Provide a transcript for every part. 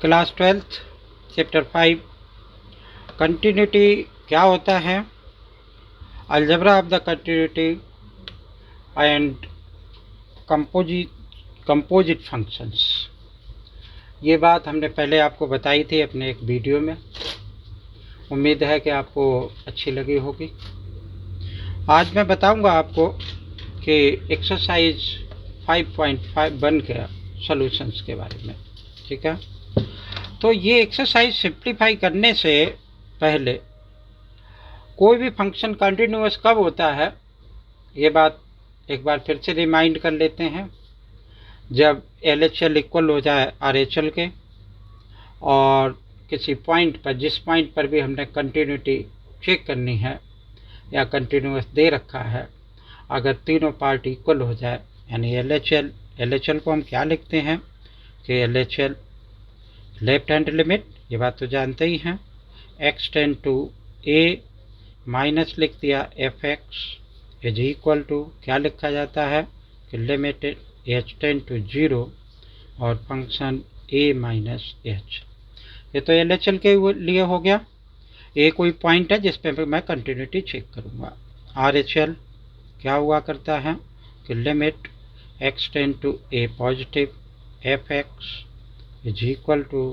Class 12th chapter 5 continuity क्या होता है, algebra of the continuity and composite functions. ये बात हमने पहले आपको बताई थी अपने एक वीडियो में। उम्मीद है कि आपको अच्छी लगी होगी। आज मैं बताऊंगा आपको कि एक्सरसाइज 5.51 के सॉल्यूशंस के बारे में। ठीक है, तो ये एक्सरसाइज सिंप्लीफाई करने से पहले कोई भी फंक्शन कंटिन्यूअस कब होता है, ये बात एक बार फिर से रिमाइंड कर लेते हैं। जब LHL इक्वल हो जाए RHL के, और किसी पॉइंट पर, जिस पॉइंट पर भी हमने कंटिन्यूटी चेक करनी है या कंटिन्यूअस दे रखा है, अगर तीनों पार्ट इक्वल हो जाए, यानी LHL को हम क्या लिखते हैं कि LHL लेफ्ट हैंड लिमिट, ये बात तो जानते ही हैं, x tend to a minus लिख दिया fx इज इक्वल टू क्या लिखा जाता है कि लिमिट h टेंड टू 0 और फंक्शन a माइनस h। ये तो LHL के लिए हो गया। a कोई पॉइंट है जिस पे मैं कंटिन्यूटी चेक करूँगा। RHL क्या हुआ करता है कि limit x tend to a positive fx is equal to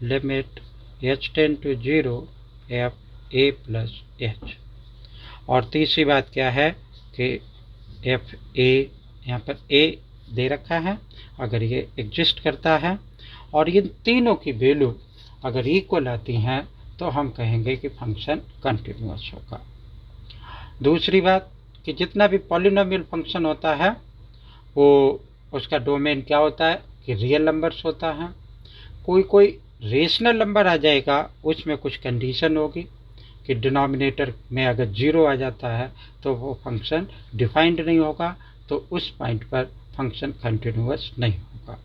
limit h tend to 0 f a plus h। और तीसरी बात क्या है कि f a, यहाँ पर a दे रखा है, अगर ये एग्जिस्ट करता है और ये तीनों की वैल्यू अगर इक्वल आती हैं तो हम कहेंगे कि फंक्शन कंटिन्यूअस होगा। दूसरी बात कि जितना भी पॉलिनोमियल फंक्शन होता है वो उसका डोमेन क्या होता है कि रियल नंबर्स होता है। कोई रेशनल नंबर आ जाएगा, उसमें कुछ कंडीशन होगी कि डिनोमिनेटर में अगर 0 आ जाता है तो वो फंक्शन डिफाइंड नहीं होगा, तो उस पॉइंट पर फंक्शन कंटिन्यूअस नहीं होगा।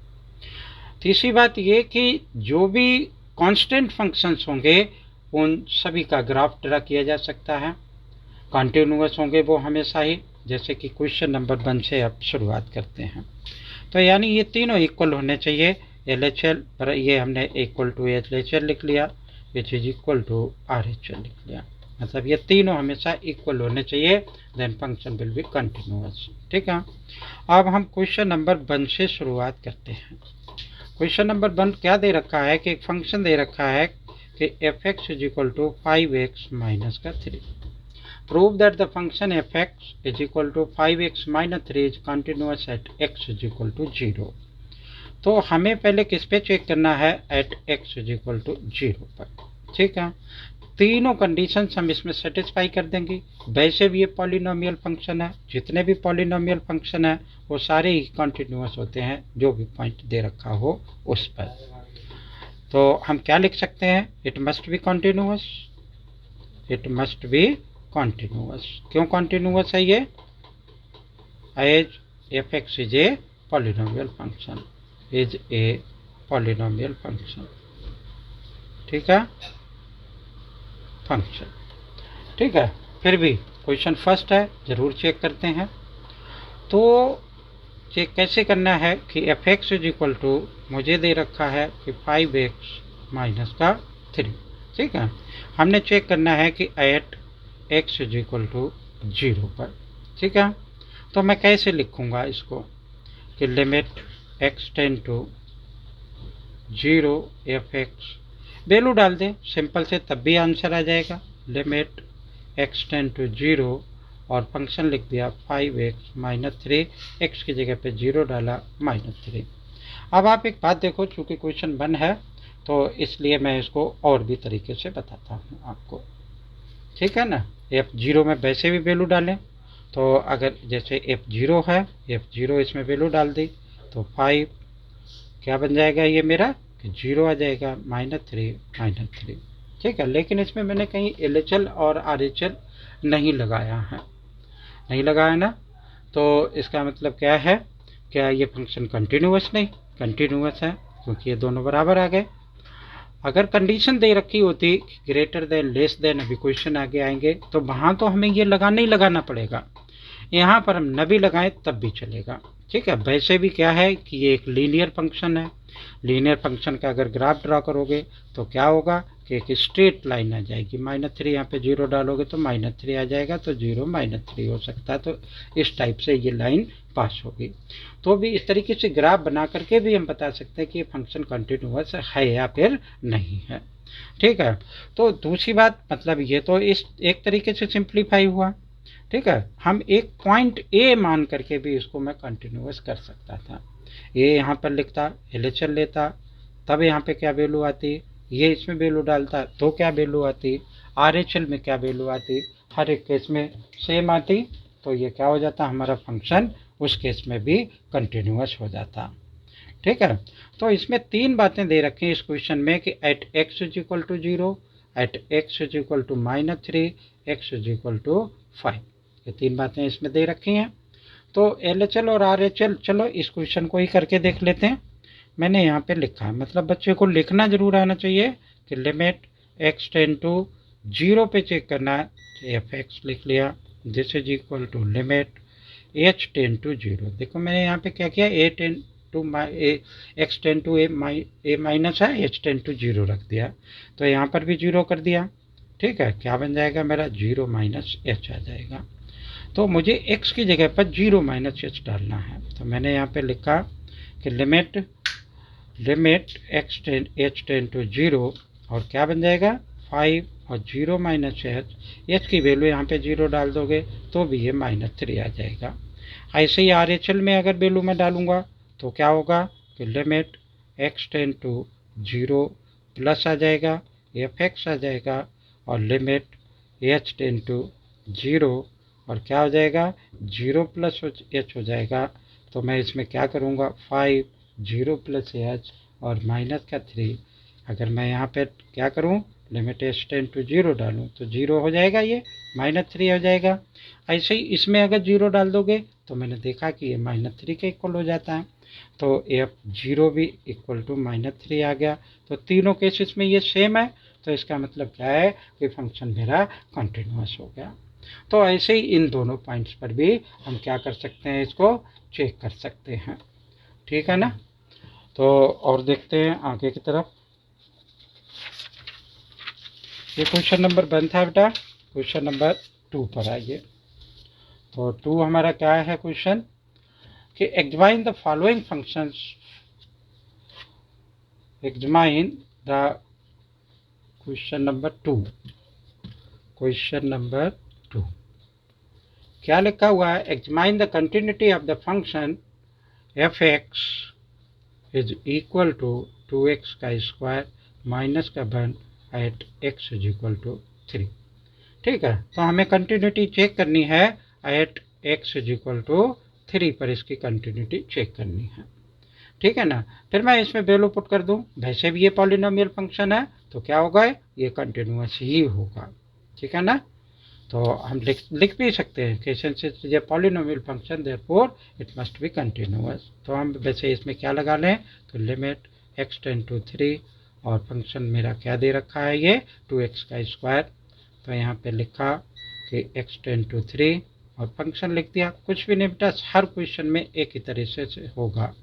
तीसरी बात ये कि जो भी कांस्टेंट फंक्शंस होंगे उन सभी का ग्राफ ड्रा किया जा सकता है। कंटिन्यूअस होंगे वो हमेशा ही, जैसे कि क्वेश्चन नंबर 1 से अब शुरुआत करते हैं। तो यानी ये तीनों इक्वल होने चाहिए। LHL पर ये हमने इक्वल टू LHL लिख लिया, which is equal to RHL लिख लिया, मतलब ये तीनों हमेशा इक्वल होने चाहिए, then function will be continuous. ठीक है, अब हम क्वेश्चन नंबर 1 से शुरुआत करते हैं। क्वेश्चन नंबर 1 क्या दे रखा है कि एक फंक्शन दे रखा है कि fx is equal to 5x minus का 3। Prove that the function fx is equal to 5x minus 3 is continuous at x is equal to 0। तो हमें पहले किस पे चेक करना है, at x is equal to 0 पर। ठीक है, तीनों कंडीशंस हम इसमें सेटिस्फाई कर देंगे। वैसे भी ये पॉलिनोमियल फंक्शन है, जितने भी पॉलिनोमियल फंक्शन है वो सारे ही कंटिन्यूअस होते हैं जो भी पॉइंट दे रखा हो उस पर। तो हम क्या लिख सकते हैं, it must be continuous, it must be continuous. क्यों कंटिन्यूअस है ये, as fx is a polynomial function, is a polynomial function. ठीक है, फंक्शन। ठीक है, फिर भी क्वेश्चन फर्स्ट है, ज़रूर चेक करते हैं। तो चेक कैसे करना है कि fx इज इक्वल टू, मुझे दे रखा है कि 5x माइनस का 3। ठीक है, हमने चेक करना है कि at x is equal to 0 पर। ठीक है, तो मैं कैसे लिखूँगा इसको कि limit x tend to 0 fx, value डाल दें सिंपल से, तब भी आंसर आ जाएगा। लिमिट x टेंड टू 0 और फंक्शन लिख दिया 5x माइनस 3, x की जगह पे 0 डाला -3। अब आप एक बात देखो, चूँकि क्वेश्चन 1 है तो इसलिए मैं इसको और भी तरीके से बताता हूँ आपको। ठीक है ना, f0 में वैसे भी वैल्यू डालें, तो अगर जैसे f0 है, f0 इसमें वैल्यू डाल दी तो 5 क्या बन जाएगा ये मेरा कि 0 आ जाएगा, -3। ठीक है, लेकिन इसमें मैंने कहीं LHL और RHL नहीं लगाया है, नहीं लगाया ना, तो इसका मतलब क्या है, क्या ये फंक्शन कंटिन्यूअस नहीं, कंटिन्यूअस है क्योंकि ये दोनों बराबर आ गए। अगर कंडीशन दे रखी होती ग्रेटर देन लेस देन, अभी क्वेश्चन आगे आएंगे, तो वहाँ तो हमें ये लगाना ही लगाना पड़ेगा। यहाँ पर हम न भी लगाएं तब भी चलेगा। ठीक है। वैसे भी क्या है कि ये एक लीनियर फंक्शन है। लीनियर फंक्शन का अगर ग्राफ ड्रा करोगे तो क्या होगा कि एक स्ट्रेट लाइन आ जाएगी। -3 यहाँ पे 0 डालोगे तो -3 आ जाएगा, तो 0 -3 हो सकता है। तो इस टाइप से ये लाइन पास होगी। तो भी इस तरीके से ग्राफ बना करके भी हम बता सकते हैं कि ये फंक्शन कंटिन्यूअस है या फिर नहीं है। ठीक है। तो दूसरी बात, मतलब ये तो इस एक तरीके से सिंप्लीफाई हुआ। ठीक है। हम एक पॉइंट ए मान करके भी इसको मैं कंटिन्यूअस कर सकता था। ये यहाँ पर लिखता, एलएचएल लेता, तब यहाँ पे क्या वैल्यू आती, ये इसमें वैल्यू डालता तो क्या वैल्यू आती, आरएचएल में क्या वैल्यू आती, हर एक केस में सेम आती। तो ये क्या हो जाता, हमारा फंक्शन उस केस में भी कंटिन्यूअस हो जाता। ठीक है। तो इसमें 3 बातें दे रखी हैं इस क्वेश्चन में कि at x is equal to 0, at x is equal to -3, x is equal to 5। ये 3 बातें इसमें दे रखी हैं। तो एलएचएल और आरएचएल, चलो इस क्वेश्चन को ही करके देख लेते हैं। मैंने यहाँ पे लिखा है, मतलब बच्चे को लिखना जरूर आना चाहिए कि लिमिट एक्स टेन टू 0 पे चेक करना है। एफ एक्स लिख लिया, this is equal to limit h tends to 0। देखो मैंने यहाँ पे क्या किया, a tends to x ten to a minus है, एच टेन टू 0 रख दिया। तो यहाँ पर भी 0 कर दिया। ठीक है। क्या बन जाएगा मेरा, 0 माइनस एच आ जाएगा। तो मुझे x की जगह पर 0 माइनस एच डालना है। तो मैंने यहाँ पे लिखा कि लिमिट एच टेन टू 0, और क्या बन जाएगा 5 और 0 माइनस एच की वैल्यू यहाँ पे 0 डाल दोगे तो भी ये -3 आ जाएगा। ऐसे ही आरएचएल में अगर वैल्यू मैं डालूंगा तो क्या होगा कि limit x ten to 0 plus आ जाएगा, एफ एक्स आ जाएगा, और लिमिट एच टेन टू 0, और क्या हो जाएगा 0 प्लस एच हो जाएगा। तो मैं इसमें क्या करूँगा, 5 0 प्लस एच और -3। अगर मैं यहाँ पे क्या करूँ, लिमिट एच टेन टू 0 डालूँ तो 0 हो जाएगा, ये -3 हो जाएगा। ऐसे ही इसमें अगर 0 डाल दोगे तो मैंने देखा कि ये -3 के इक्वल हो जाता है। तो एफ 0 भी इक्वल टू -3 आ गया। तो तीनों केसेस में ये सेम है। तो इसका मतलब क्या है कि फंक्शन मेरा कंटिन्यूअस हो गया। तो ऐसे ही इन दोनों पॉइंट्स पर भी हम क्या कर सकते हैं, इसको चेक कर सकते हैं। ठीक है ना। तो और देखते हैं आगे की तरफ। ये क्वेश्चन नंबर 1 था बेटा। क्वेश्चन नंबर 2 पर आइए। तो 2 हमारा क्या है क्वेश्चन कि examine the following functions, examine the question number 2। Question number 2 क्या लिखा हुआ है, examine the continuity of the function f x is equal to 2x का स्क्वायर माइनस का 1 at x is equal to 3। ठीक है। तो हमें कंटिन्यूटी चेक करनी है at x is equal to 3 पर, इसकी कंटिन्यूटी चेक करनी है। ठीक है ना। फिर मैं इसमें वैल्यू पुट कर दूं, वैसे भी ये पॉलिनोमियल फंक्शन है तो क्या होगा, ये कंटिन्यूअस ही होगा। ठीक है ना। तो हम लिख भी सकते हैं कि since it is a polynomial function therefore it must be continuous. तो हम वैसे इसमें क्या लगा लें, तो लिमिट एक्स टेन टू 3, और फंक्शन मेरा क्या दे रखा है, ये 2x का स्क्वायर। तो यहाँ पे लिखा कि एक्स टेन टू 3 और फंक्शन लिख दिया। कुछ भी नहीं बेटा, हर क्वेश्चन में एक ही तरीके से होगा।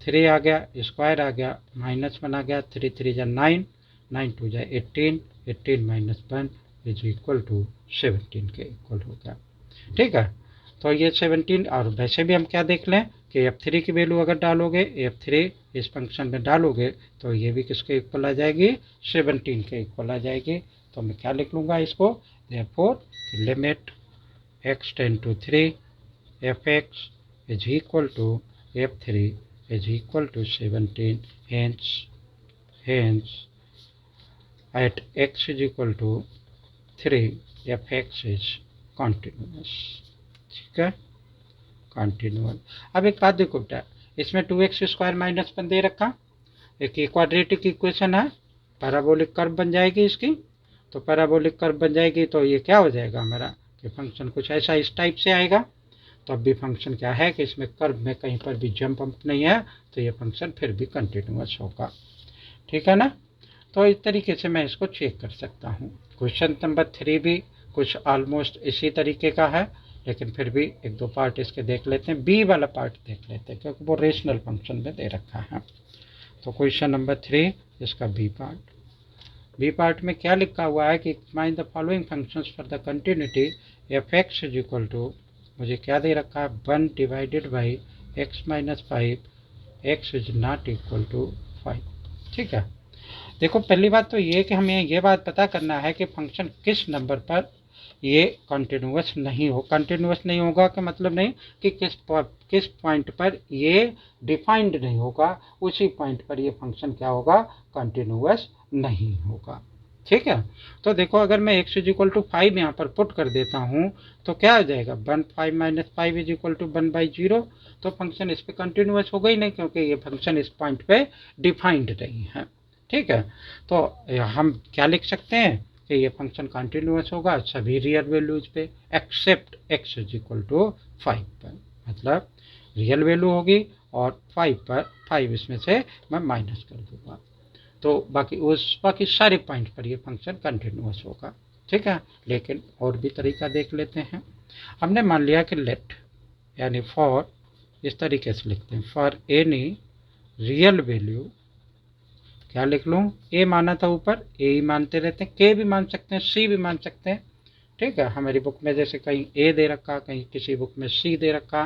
3 आ गया, स्क्वायर आ गया, -1 आ गया, 3 3 जा 9, 9 2 जा 18, 18 माइनस 1 इज इक्वल टू 17 के इक्वल हो गया। ठीक है। तो ये 17, और वैसे भी हम क्या देख लें कि f3 की वैल्यू अगर डालोगे, f3 इस फंक्शन में डालोगे तो ये भी किसके इक्वल आ जाएगी, 17 के इक्वल आ जाएगी। तो मैं क्या लिख लूँगा इसको, therefore limit x ten to 3 f x is equal to f3 is equal to 17, hence at x is equal to 3 fx is continuous। ठीक है, कंटिन्यूअस। अब एक बात देखो बेटा, इसमें 2x स्क्वायर माइनस 1 दे रखा, एक क्वाड्रेटिक इक्वेशन है, पैराबोलिक कर्व बन जाएगी इसकी। तो पैराबोलिक कर्व बन जाएगी तो ये क्या हो जाएगा हमारा कि फंक्शन कुछ ऐसा इस टाइप से आएगा। तो अब भी फंक्शन क्या है कि इसमें कर्व में कहीं पर भी जंप अप नहीं है, तो ये फंक्शन फिर भी कंटिन्यूअस होगा। ठीक है ना। तो इस तरीके से मैं इसको चेक कर सकता हूँ। क्वेश्चन नंबर 3 भी कुछ ऑलमोस्ट इसी तरीके का है, लेकिन फिर भी एक दो पार्ट इसके देख लेते हैं, बी वाला पार्ट देख लेते हैं क्योंकि वो रेशनल फंक्शन में दे रखा है। तो क्वेश्चन नंबर 3 इसका बी पार्ट। बी पार्ट में क्या लिखा हुआ है कि find the following functions for the continuity f x is equal to, मुझे क्या दे रखा है 1 divided by x minus 5 x is not equal to 5। ठीक है, देखो पहली बात तो ये कि हमें ये बात पता करना है कि फंक्शन किस नंबर पर ये कंटिन्यूअस नहीं हो। कंटिन्यूअस नहीं होगा का मतलब नहीं कि किस पॉइंट पर ये डिफाइंड नहीं होगा, उसी पॉइंट पर ये फंक्शन क्या होगा, कंटिन्यूअस नहीं होगा। ठीक है, तो देखो अगर मैं x इज इक्वल टू 5 यहाँ पर पुट कर देता हूँ तो क्या हो जाएगा 1 5 माइनस 5 इज इक्वल टू 1/0। तो फंक्शन इस पर कंटिन्यूअस हो गई नहीं क्योंकि ये फंक्शन इस पॉइंट पे डिफाइंड नहीं है। ठीक है, तो हम क्या लिख सकते हैं कि ये फंक्शन कंटिन्यूअस होगा सभी रियल वैल्यूज पे except x is equal to 5 पर, मतलब रियल वैल्यू होगी और 5 पर 5 इसमें से मैं माइनस कर दूंगा, तो बाकी सारे पॉइंट पर ये फंक्शन कंटिन्यूअस होगा। ठीक है, लेकिन और भी तरीका देख लेते हैं। हमने मान लिया कि लेट यानी फॉर, इस तरीके से लिखते हैं फॉर एनी रियल वैल्यू, क्या लिख लूँ, ए माना था ऊपर, ए ही मानते रहते हैं, के भी मान सकते हैं, सी भी मान सकते हैं। ठीक है, हमारी बुक में जैसे कहीं ए दे रखा, कहीं किसी बुक में सी दे रखा,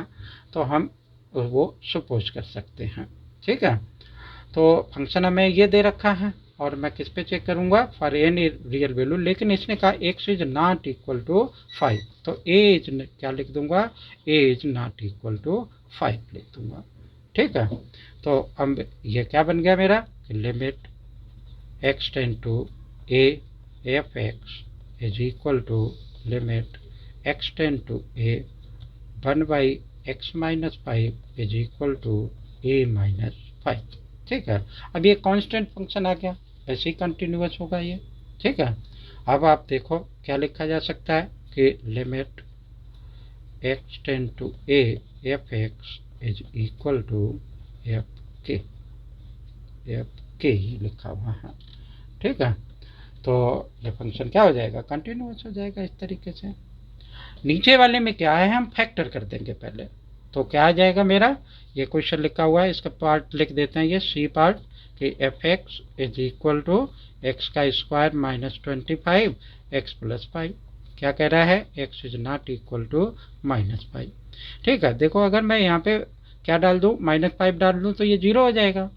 तो हम वो सपोज कर सकते हैं। ठीक है, तो फंक्शन हमें ये दे रखा है और मैं किस पे चेक करूंगा, फॉर एनी रियल वैल्यू, लेकिन इसने कहा x is not equal to 5, तो ए इज क्या लिख दूंगा, a is not equal to 5 लिख दूंगा। ठीक है, तो अब ये क्या बन गया मेरा, limit x tend to a f x is equal to limit x tend to a 1/x minus 5 is equal to a minus 5। ठीक है, अब ये कांस्टेंट फंक्शन आ गया, ऐसे ही कंटिन्यूअस होगा ये। ठीक है, अब आप देखो क्या लिखा जा सकता है कि limit x tend to a f x is equal to f के ही लिखा हुआ है। ठीक है, तो ये फंक्शन क्या हो जाएगा, कंटिन्यूअस हो जाएगा इस तरीके से। नीचे वाले में क्या है, हम फैक्टर कर देंगे पहले, तो क्या आ जाएगा मेरा, ये क्वेश्चन लिखा हुआ है, इसका पार्ट लिख देते हैं, ये सी पार्ट कि f x is equal to x का स्क्वायर माइनस 25 एक्स प्लस 5। क्या कह रहा है, x is not equal to -5। ठीक है, देखो अगर मैं यहाँ पे क्या डाल दूँ, -5 डाल दूँ तो ये 0 हो जाएगा,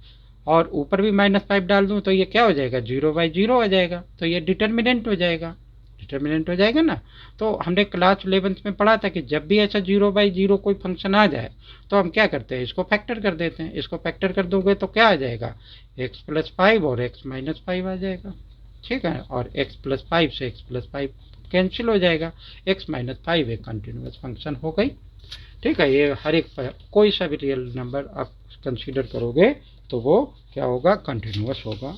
और ऊपर भी -5 डाल दूँ तो ये क्या हो जाएगा, 0/0 हो जाएगा, तो ये डिटर्मिनेंट हो जाएगा, डिटर्मिनेंट हो जाएगा ना। तो हमने क्लास 11th में पढ़ा था कि जब भी ऐसा 0/0 कोई फंक्शन आ जाए तो हम क्या करते हैं, इसको फैक्टर कर देते हैं। इसको फैक्टर कर दोगे तो क्या आ जाएगा, x प्लस 5 और x माइनस 5 आ जाएगा। ठीक है, और x प्लस 5 से x प्लस 5 कैंसिल हो जाएगा, x माइनस 5 एक कंटिन्यूस फंक्शन हो गई। ठीक है, ये हर एक कोई सा भी रियल नंबर आप कंसीडर करोगे तो वो क्या होगा, कंटिन्यूस होगा।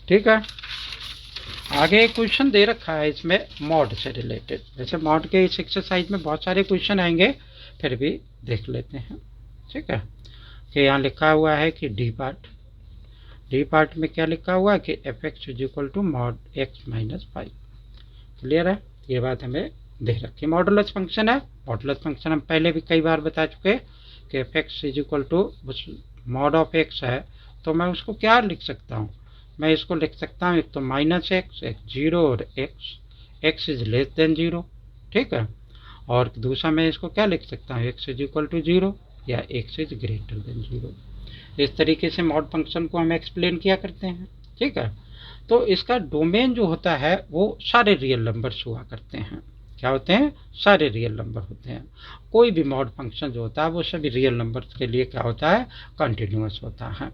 ठीक है, आगे एक क्वेश्चन दे रखा है इसमें मॉड से रिलेटेड। वैसे मॉड के इस एक्सरसाइज में बहुत सारे क्वेश्चन आएंगे, फिर भी देख लेते हैं। ठीक है, कि यहाँ लिखा हुआ है कि डी पार्ट में क्या लिखा हुआ है कि f x is equal to mod x minus 5। Clear है, ये बात हमें दे रखी। मॉडुलस फंक्शन है, मॉडुलस फंक्शन हम पहले भी कई बार बता चुके कि f x is equal to mod of x है, तो मैं उसको क्या लिख सकता हूँ, मैं इसको लिख सकता हूँ एक तो -x, एक 0 और x इज लेस देन 0। ठीक है, और दूसरा मैं इसको क्या लिख सकता हूँ, x इज इक्वल टू 0 या x इज ग्रेटर देन 0। इस तरीके से मॉड फंक्शन को हम एक्सप्लेन किया करते हैं। ठीक है, तो इसका डोमेन जो होता है वो सारे रियल नंबर्स हुआ करते हैं। क्या होते हैं, सारे रियल नंबर होते हैं। कोई भी मॉड फंक्शन जो होता है वो सभी रियल नंबर्स के लिए क्या होता है, कंटिन्यूअस होता है।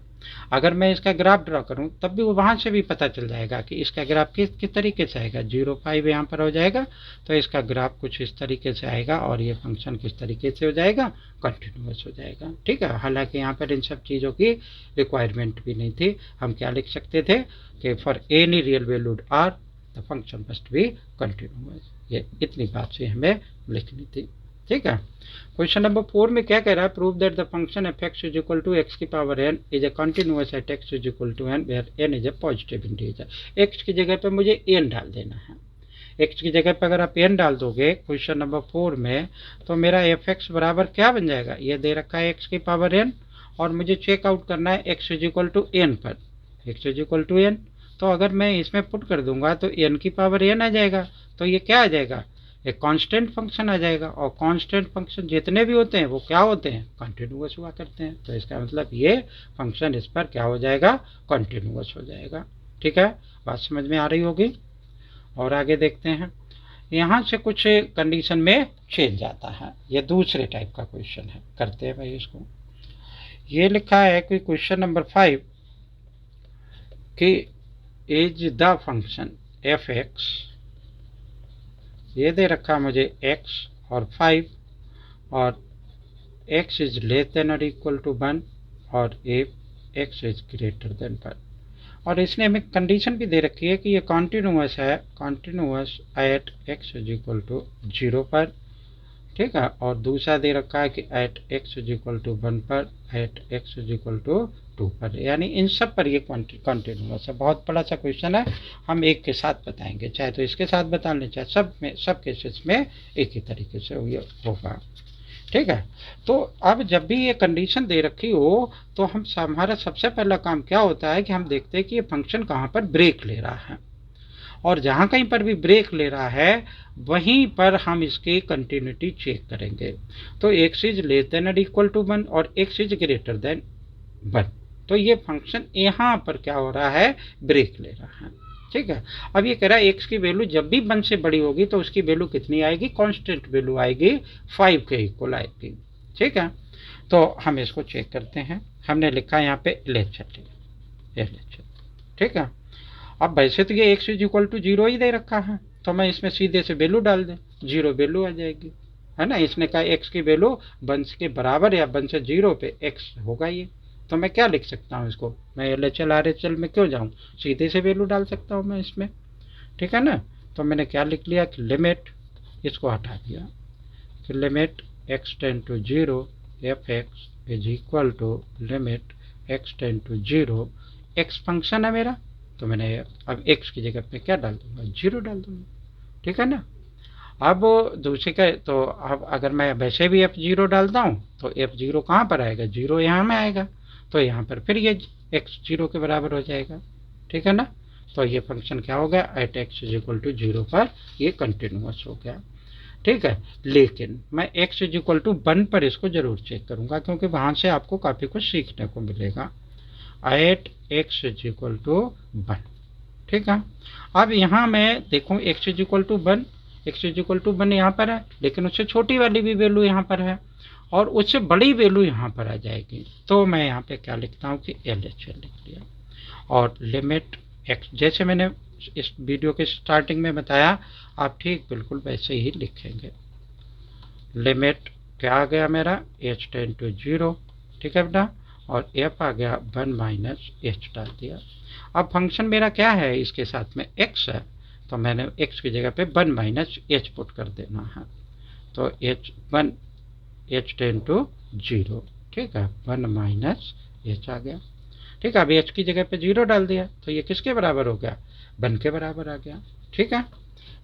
अगर मैं इसका ग्राफ ड्रॉ करूं तब भी वो वहाँ से भी पता चल जाएगा कि इसका ग्राफ किस तरीके से आएगा। 0/5 यहाँ पर हो जाएगा तो इसका ग्राफ कुछ इस तरीके से आएगा और ये फंक्शन किस तरीके से हो जाएगा, कंटिन्यूअस हो जाएगा। ठीक है, हालांकि यहाँ पर इन सब चीज़ों की रिक्वायरमेंट भी नहीं थी। हम क्या लिख सकते थे कि for any real valued R the function must be continuous. ये इतनी बात से हमें लिखनी थी। ठीक है, क्वेश्चन नंबर 4 में क्या कह रहा है, prove that the function f x is equal to x की power n is a continuous at x is equal to n where n is a positive integer. X की जगह पे मुझे n डाल देना है। एक्स की जगह पर अगर आप एन डाल दोगे क्वेश्चन नंबर 4 में, तो मेरा एफ एक्स बराबर क्या बन जाएगा, ये दे रखा है एक्स की पावर एन, और मुझे चेकआउट करना है x is equal to n पर, x is equal to n. तो अगर मैं इसमें पुट कर दूंगा तो एन की पावर एन आ जाएगा, तो ये क्या आ जाएगा, एक कांस्टेंट फंक्शन आ जाएगा। और कांस्टेंट फंक्शन जितने भी होते हैं वो क्या होते हैं, कंटिन्यूअस हुआ करते हैं। तो इसका मतलब ये फंक्शन इस पर क्या हो जाएगा, कंटिन्यूअस हो जाएगा। ठीक है, बात समझ में आ रही होगी। और आगे देखते हैं, यहाँ से कुछ कंडीशन में चेंज आता है, ये दूसरे टाइप का क्वेश्चन है, करते हैं भाई इसको। ये लिखा है कि क्वेश्चन नंबर 5 कि is the function f x, ये दे रखा मुझे x और 5, और x इज लेस देन और इक्वल टू 1, और if x is greater then 1। और इसने हमें कंडीशन भी दे रखी है कि ये कॉन्टिन्यूअस है, continuous at x is equal to 0 पर। ठीक है, और दूसरा दे रखा है कि at x is equal to 1 पर, at x is equal to 2 पर, यानी इन सब पर ये कॉन्टिन्यूअस है। बहुत बड़ा सा क्वेश्चन है, हम एक के साथ बताएंगे, चाहे तो इसके साथ बता लें, चाहे सब में, सब केसेस में एक ही तरीके से ये होगा। ठीक है, तो अब जब भी ये कंडीशन दे रखी हो तो हम, हमारा सबसे पहला काम क्या होता है कि हम देखते हैं कि ये फंक्शन कहाँ पर ब्रेक ले रहा है, और जहाँ कहीं पर भी ब्रेक ले रहा है वहीं पर हम इसकी कंटिन्यूटी चेक करेंगे। तो x इज लेस देन और इक्वल टू 1 और x इज ग्रेटर देन 1, तो ये फंक्शन यहाँ पर क्या हो रहा है, ब्रेक ले रहा है। ठीक है, अब ये कह रहा है x की वैल्यू जब भी 1 से बड़ी होगी तो उसकी वैल्यू कितनी आएगी, कांस्टेंट वैल्यू आएगी, 5 के इक्वल आएगी। ठीक है, तो हम इसको चेक करते हैं। हमने लिखा यहाँ पे LHS। ठीक है, अब वैसे तो ये x इज इक्वल टू 0 ही दे रखा है, तो मैं इसमें सीधे से वैल्यू डाल दें, 0 वैल्यू आ जाएगी, है ना। इसने कहा x की वैल्यू 1 के बराबर या 1 से 0 पे x होगा ये, तो मैं क्या लिख सकता हूँ इसको, मैं LHL RHL में क्यों जाऊँ, सीधे से वैल्यू डाल सकता हूँ मैं इसमें। ठीक है ना, तो मैंने क्या लिख लिया कि लिमिट, इसको हटा दिया कि limit x tend to 0 f x is equal to limit x tend to 0, x function है मेरा, तो मैंने अब x की जगह पे क्या डाल दूंगा, 0 डाल दूंगा। ठीक है ना, अब दूसरे का, तो अब अगर मैं वैसे भी F0 डालता हूँ तो F0 कहाँ पर आएगा, 0 यहाँ में आएगा, तो यहाँ पर फिर ये x 0 के बराबर हो जाएगा। ठीक है ना, तो ये फंक्शन क्या हो गया, at x is equal to 0 पर ये कंटिन्यूअस हो गया। ठीक है, लेकिन मैं x इज इक्वल टू 1 पर इसको जरूर चेक करूँगा, क्योंकि वहाँ से आपको काफ़ी कुछ सीखने को मिलेगा। At x is equal to 1। ठीक है, अब यहाँ मैं देखूँ x is equal to 1, x is equal to 1 यहाँ पर है, लेकिन उससे छोटी वाली भी वैल्यू यहाँ पर है, और उससे बड़ी वैल्यू यहाँ पर आ जाएगी। तो मैं यहाँ पे क्या लिखता हूँ कि LHL लिख लिया, और लिमिट x, जैसे मैंने इस वीडियो के स्टार्टिंग में बताया, आप ठीक बिल्कुल वैसे ही लिखेंगे। लिमिट क्या आ गया मेरा, h टेंड टू 0। ठीक है बेटा, और f आ गया 1 माइनस h डाल दिया। अब फंक्शन मेरा क्या है, इसके साथ में x है, तो मैंने x की जगह पे 1 माइनस h पुट कर देना है, तो h टेंड टू 0। ठीक है, 1 माइनस h आ गया। ठीक है, अब h की जगह पे 0 डाल दिया, तो ये किसके बराबर हो गया, 1 के बराबर आ गया। ठीक है,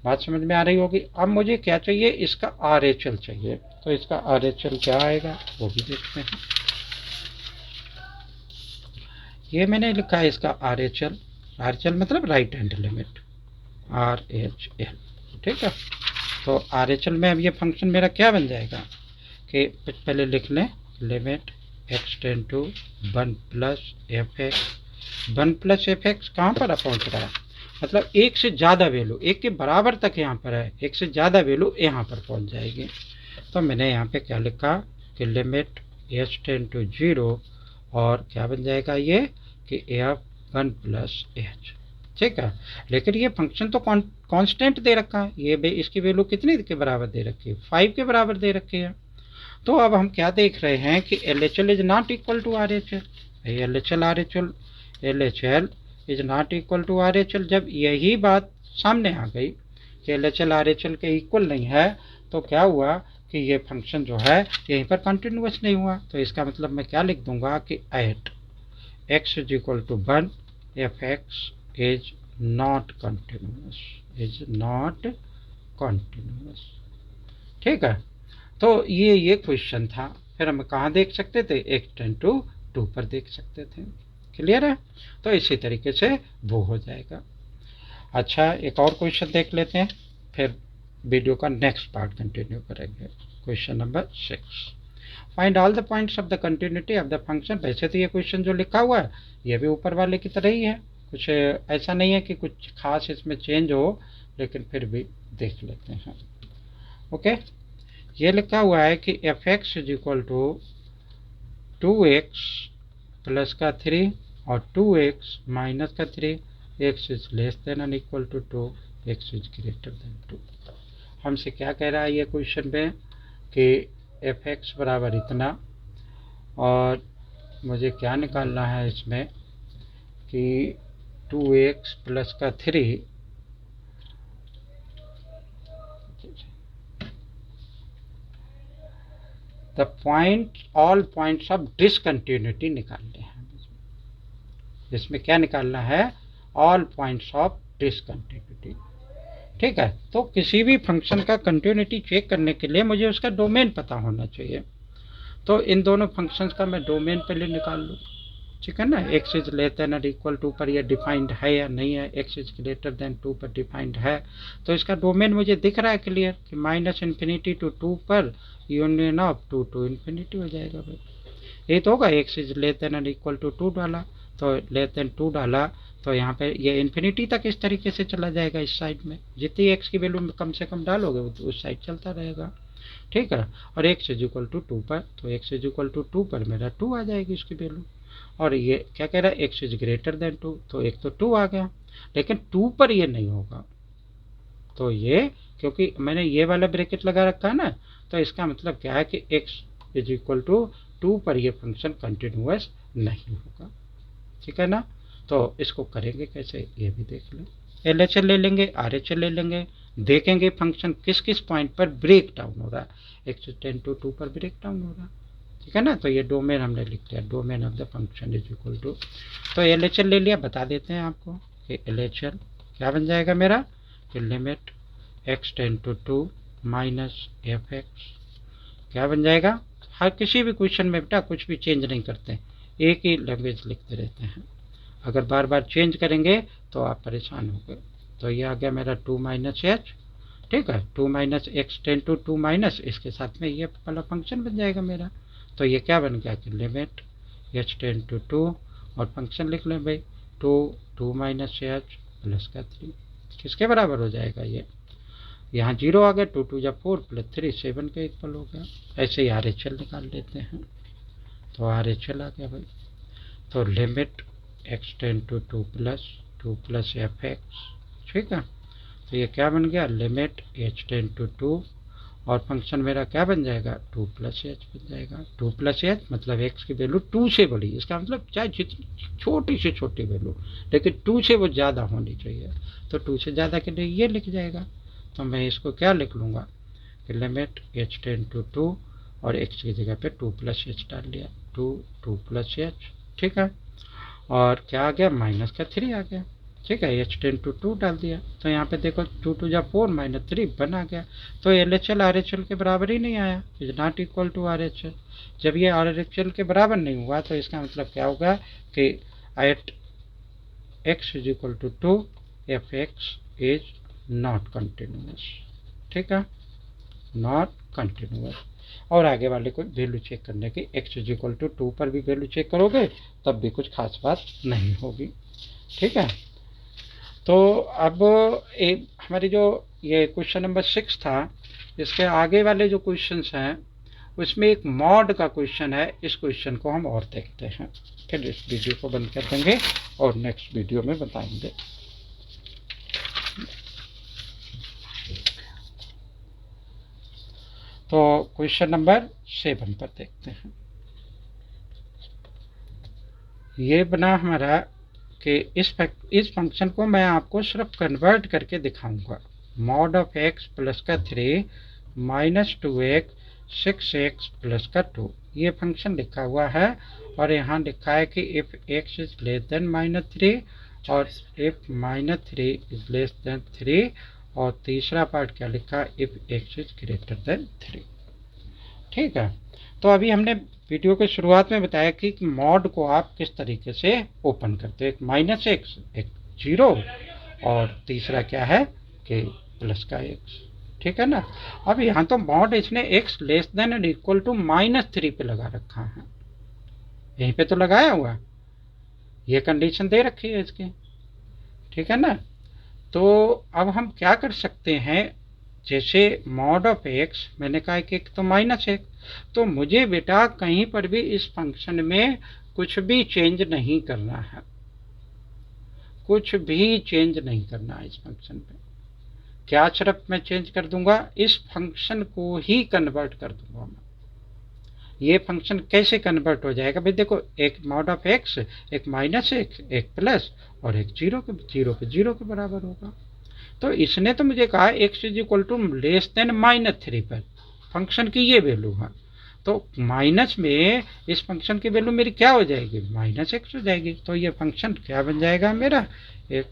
बात समझ में आ रही होगी। अब मुझे क्या चाहिए, इसका RHL चाहिए, तो इसका RHL क्या आएगा वो भी देखते हैं। ये मैंने लिखा है इसका RHL मतलब राइट हैंड लिमिट, RHL। ठीक है, तो RHL में अब ये फंक्शन मेरा क्या बन जाएगा कि पहले लिख लें, limit x tend to 1 plus f x. 1 plus f x कहाँ पर पहुँच रहा है, मतलब एक से ज़्यादा वैल्यू, एक के बराबर तक यहाँ पर है, एक से ज़्यादा वैल्यू यहाँ पर पहुँच जाएगी। तो मैंने यहाँ पे क्या लिखा कि लिमिट h टेंड टू 0, और क्या बन जाएगा ये कि f1 प्लस h। ठीक है, लेकिन ये फंक्शन तो कांस्टेंट दे रखा है, ये इसकी वैल्यू कितनी के बराबर दे रखी है, 5 के बराबर दे रखी है। तो अब हम क्या देख रहे हैं कि LHL is not equal to RHL। LHL is not equal to RHL। जब यही बात सामने आ गई कि LHL RHL के इक्वल नहीं है, तो क्या हुआ कि ये फंक्शन जो है यहीं पर कंटिन्यूअस नहीं हुआ। तो इसका मतलब मैं क्या लिख दूंगा कि at x is equal to 1 f x is not continuous, is not continuous. ठीक है, तो ये क्वेश्चन था। फिर हम कहाँ देख सकते थे, एक्सटेंड टू 2 पर देख सकते थे। क्लियर है, तो इसी तरीके से वो हो जाएगा। अच्छा, एक और क्वेश्चन देख लेते हैं, फिर वीडियो का नेक्स्ट पार्ट कंटिन्यू करेंगे। Question number 6, find all the points of the continuity of the function. वैसे तो ये क्वेश्चन जो लिखा हुआ है ये भी ऊपर वाले की तरह ही है, कुछ ऐसा नहीं है कि कुछ खास इसमें चेंज हो, लेकिन फिर भी देख लेते हैं। ओके, ये लिखा हुआ है कि f x is equal to 2x plus का 3 और 2x माइनस का 3, x is less than and equal to 2, x is greater than 2। हमसे क्या कह रहा है ये क्वेश्चन में कि एफ एक्स बराबर इतना, और मुझे क्या निकालना है इसमें कि 2x प्लस का 3 the point all points of discontinuity निकालने हैं। इसमें क्या निकालना है, ऑल पॉइंट्स ऑफ डिसकंटिन्यूटी। ठीक है, तो किसी भी फंक्शन का कंटिन्यूटी चेक करने के लिए मुझे उसका डोमेन पता होना चाहिए। तो इन दोनों फंक्शंस का मैं डोमेन पहले निकाल लूँ। ठीक है ना, एक्स इज लेस देन और इक्वल टू पर यह डिफाइंड है या नहीं है, एक्स इज ग्रेटर देन 2 पर डिफाइंड है। तो इसका डोमेन मुझे दिख रहा है क्लियर कि माइनस इन्फिनिटी टू 2 पर यूनियन ऑफ 2 टू इन्फिनिटी हो जाएगा भाई। ये तो होगा, एक्स इज लेस देन और इक्वल टू 2 डाला, तो लेस देन 2 डाला, तो यहाँ पे ये इन्फिनिटी तक इस तरीके से चला जाएगा। इस साइड में जितनी एक्स की वैल्यू कम से कम डालोगे उस साइड चलता रहेगा। ठीक है, और एक्स इज इक्वल टू 2 पर, तो एक्स इज इक्वल टू 2 पर मेरा 2 आ जाएगी इसकी वैल्यू। और ये क्या कह रहा है, एक्स इज ग्रेटर देन 2, तो एक तो 2 आ गया, लेकिन 2 पर ये नहीं होगा। तो ये क्योंकि मैंने ये वाला ब्रैकेट लगा रखा है ना, तो इसका मतलब क्या है कि एक्स इज इक्वल टू 2 पर ये फंक्शन कंटिन्यूअस नहीं होगा। ठीक है ना, तो इसको करेंगे कैसे ये भी देख लें। LHL ले लेंगे, RHL ले लेंगे, देखेंगे फंक्शन किस किस पॉइंट पर ब्रेक डाउन हो रहा है। एक्स टेन टू 2 पर ब्रेक डाउन हो रहा है। ठीक है ना, तो ये डोमेन हमने लिख लिया, domain of the function is equal to, तो LHL ले लिया। बता देते हैं आपको कि LHL क्या बन जाएगा मेरा, कि limit x ten to 2 minus f x क्या बन जाएगा। हर किसी भी क्वेश्चन में बेटा कुछ भी चेंज नहीं करते, एक ही लैंग्वेज लिखते रहते हैं। अगर बार बार चेंज करेंगे तो आप परेशान होंगे। तो ये आ गया मेरा 2 माइनस एच। ठीक है, 2 minus x ten to 2 minus इसके साथ में ये वाला फंक्शन बन जाएगा मेरा। तो ये क्या बन गया कि लिमिट एच टेन टू 2 और फंक्शन लिख लें भाई 2 माइनस एच प्लस का 3 किसके बराबर हो जाएगा ये, यहाँ 0 आ गया, 2 2 जा 4 प्लस 3 7 के इक्वल हो गया। ऐसे ही RHL निकाल लेते हैं, तो RHL आ गया भाई। तो limit x ten to 2 plus f x. ठीक है, तो ये क्या बन गया, लिमिट एच टेन टू 2 और फंक्शन मेरा क्या बन जाएगा 2 प्लस एच बन जाएगा। 2 प्लस एच मतलब एक्स की वैल्यू 2 से बड़ी, इसका मतलब चाहे जितनी छोटी से छोटी वैल्यू, लेकिन 2 से वो ज़्यादा होनी चाहिए। तो 2 से ज़्यादा के लिए ये लिख जाएगा। तो मैं इसको क्या लिख लूँगा कि लिमिट एच टेन टू 2 और एक्स की जगह पे 2 प्लस एच डाल लिया, 2 प्लस एच। ठीक है, और क्या आ गया, माइनस का 3 आ गया। ठीक है, एच टेन टू 2 डाल दिया, तो यहाँ पे देखो 2 2 जा 4 माइनस 3 बना गया। तो LHL RHL के बराबर ही नहीं आया, is not equal to RHL। जब ये RHL के बराबर नहीं हुआ तो इसका मतलब क्या होगा कि at x is equal to 2 f x is not continuous. ठीक है, नॉट कंटिन्यूअस। और आगे वाले को वैल्यू चेक करने की, एक्स इज इक्वल टू 2 पर भी वैल्यू चेक करोगे तब भी कुछ खास बात नहीं होगी। ठीक है, तो अब हमारी जो ये क्वेश्चन नंबर 6 था, इसके आगे वाले जो क्वेश्चंस हैं उसमें एक मॉड का क्वेश्चन है। इस क्वेश्चन को हम और देखते हैं, फिर इस वीडियो को बंद कर देंगे और नेक्स्ट वीडियो में बताएंगे। तो क्वेश्चन नंबर 7 पर देखते हैं। ये बना हमारा कि इस फंक्शन को मैं आपको सिर्फ कन्वर्ट करके दिखाऊंगा। मॉड ऑफ एक्स प्लस का 3 माइनस 2x 6x प्लस का 2 ये फंक्शन लिखा हुआ है, और यहाँ लिखा है कि if x is less than -3 और इफ -3 इज लेस देन 3, और तीसरा पार्ट क्या लिखा, if x is greater then 3। ठीक है, तो अभी हमने वीडियो के शुरुआत में बताया कि मॉड को आप किस तरीके से ओपन करते हैं, एक -x, एक 0, और तीसरा क्या है कि प्लस का x। ठीक है ना। अब यहाँ तो मॉड इसने x less than and equal to -3 पे लगा रखा है, यहीं पे तो लगाया हुआ, ये कंडीशन दे रखी है इसकी। ठीक है ना। तो अब हम क्या कर सकते हैं, जैसे मॉड ऑफ x मैंने कहा कि एक तो -1, तो मुझे बेटा कहीं पर भी इस फंक्शन में कुछ भी चेंज नहीं करना है, कुछ भी चेंज नहीं करना है इस फंक्शन पे। क्या सिर्फ मैं चेंज कर दूंगा, इस फंक्शन को ही कन्वर्ट कर दूंगा मैं। ये फंक्शन कैसे कन्वर्ट हो जाएगा भाई, देखो एक मॉड ऑफ x, एक -1, एक प्लस, और एक 0 पे 0 के बराबर होगा। तो इसने तो मुझे कहा x is equal to less than -3 पर फंक्शन की ये वैल्यू है, तो माइनस में इस फंक्शन की वैल्यू मेरी क्या हो जाएगी, -x हो जाएगी। तो ये फंक्शन क्या बन जाएगा मेरा, एक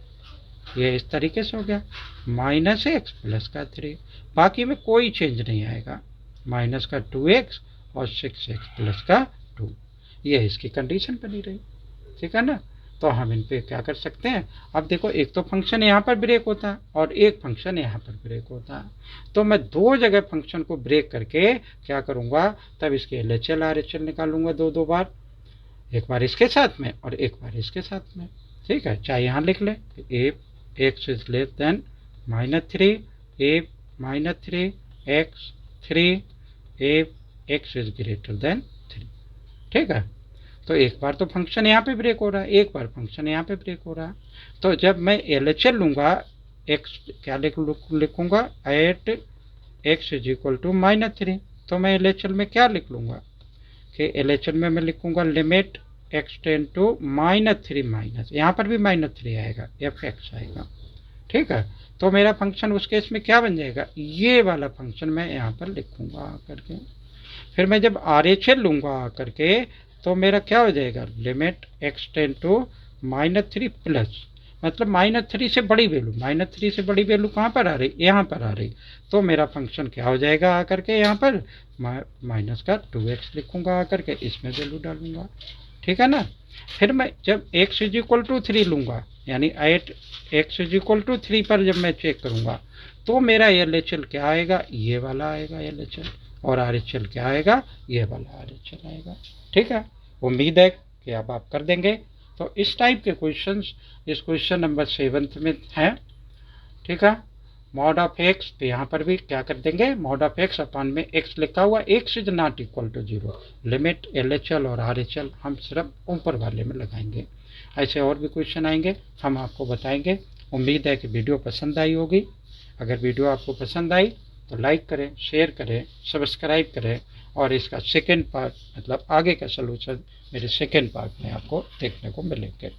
ये इस तरीके से हो गया, -x प्लस का 3, बाकी में कोई चेंज नहीं आएगा, माइनस का 2x और 6x प्लस का 2, ये इसकी कंडीशन बनी रही। ठीक है ना। तो हम इन पे क्या कर सकते हैं, अब देखो एक तो फंक्शन यहाँ पर ब्रेक होता है और एक फंक्शन यहाँ पर ब्रेक होता है, तो मैं दो जगह फंक्शन को ब्रेक करके क्या करूँगा, तब इसके LHL RHL निकालूंगा दो बार, एक बार इसके साथ में और एक बार इसके साथ में। ठीक है, चाहे यहाँ लिख ले, if x is less than -3, if -3 x 3, if x is greater then 3। ठीक है, तो एक बार तो फंक्शन यहाँ पे ब्रेक हो रहा है, एक बार फंक्शन यहाँ पे ब्रेक हो रहा है। तो जब मैं LHL लूँगा, x क्या लिखूँगा, at x is equal to -3, तो मैं LHL में क्या लिख लूँगा कि LHL में मैं लिखूँगा limit x tend to -3 minus, यहाँ पर भी -3 आएगा, fx आएगा। ठीक है, तो मेरा फंक्शन उस केस में क्या बन जाएगा, ये वाला फंक्शन मैं यहाँ पर लिखूँगा करके। फिर मैं जब RHL लूँगा करके, तो मेरा क्या हो जाएगा, limit x tend to -3 plus, मतलब -3 से बड़ी वैल्यू, -3 से बड़ी वैल्यू कहाँ पर आ रही, यहाँ पर आ रही, तो मेरा फंक्शन क्या हो जाएगा आकर के यहाँ पर माइनस का 2x लिखूँगा आकर के, इसमें वैल्यू डालूँगा। ठीक है ना। फिर मैं जब x इज इक्वल टू 3 लूँगा, यानी at x is equal to 3 पर जब मैं चेक करूँगा, तो मेरा LHL क्या आएगा, ये वाला आएगा LHL, और RHL क्या आएगा, ये वाला RHL आएगा। ठीक है, उम्मीद है कि अब आप कर देंगे। तो इस टाइप के क्वेश्चंस इस क्वेश्चन नंबर 7 में हैं। ठीक है, मॉड ऑफ x, तो यहाँ पर भी क्या कर देंगे, मॉड ऑफ x अपान में x लिखा हुआ, x is not equal to 0, limit LHL और RHL हम सिर्फ ऊपर वाले में लगाएंगे। ऐसे और भी क्वेश्चन आएंगे, हम आपको बताएंगे। उम्मीद है कि वीडियो पसंद आई होगी। अगर वीडियो आपको पसंद आई तो लाइक करें, शेयर करें, सब्सक्राइब करें, और इसका सेकेंड पार्ट मतलब आगे का सलूशन मेरे सेकेंड पार्ट में आपको देखने को मिलेंगे।